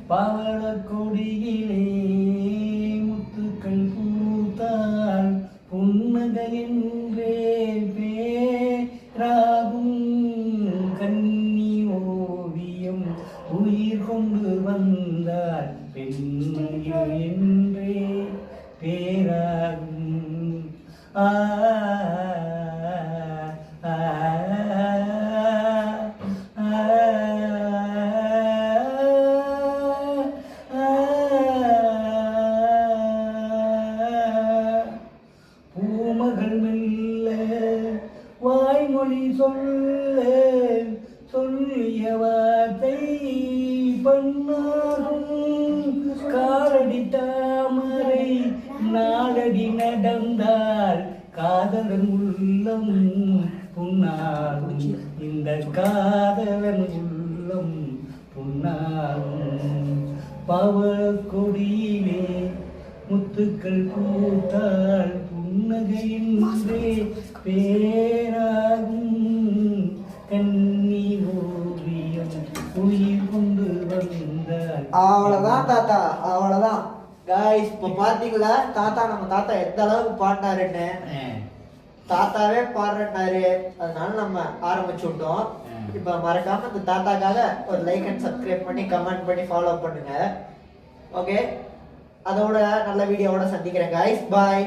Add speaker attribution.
Speaker 1: பவள கொடியிலே முத்துக்கள் பூத்தால் புன்னகையின்றே பேராகும் கன்னி ஓவியம் உயிர் கொண்டு வந்தால் பெண்மையில் என்றே பேராகும். ஆ பூமகள் மெல்ல வாய்மொழி சொல்ல சொல்லிய வார்த்தை பண்ணாகும். காலடி தாமரை நாடடி நடந்தால் காதலன் உள்ளம் புண்ணாகும். இந்த காதலன் உள்ளம் புண்ணாகும். பவள கொடியிலே முத்துக்கள் பூத்தால் புன்னகையின்றே பேராகும் கன்னி ஓவியம் உயிர் கொண்டு வந்தால்.
Speaker 2: அவ்வளவுதான் தாத்தா, அவ்வளவுதான் காய்ஸ். இப்ப பாத்தீங்களா தாத்தா, நம்ம தாத்தா எந்த அளவுக்கு பாடினாருன்னு. தாத்தாவே பாடுறாரு, அதனால நம்ம ஆரம்பிச்சு விட்டோம். இப்ப மறக்காம இந்த தாத்தாக்காக ஒரு லைக் அண்ட் சப்ஸ்கிரைப் பண்ணி கமெண்ட் பண்ணி ஃபாலோ பண்ணுங்க. ஓகே, அதோட நல்ல வீடியோவோட சந்திக்கிறேன் காய்ஸ். பாய்.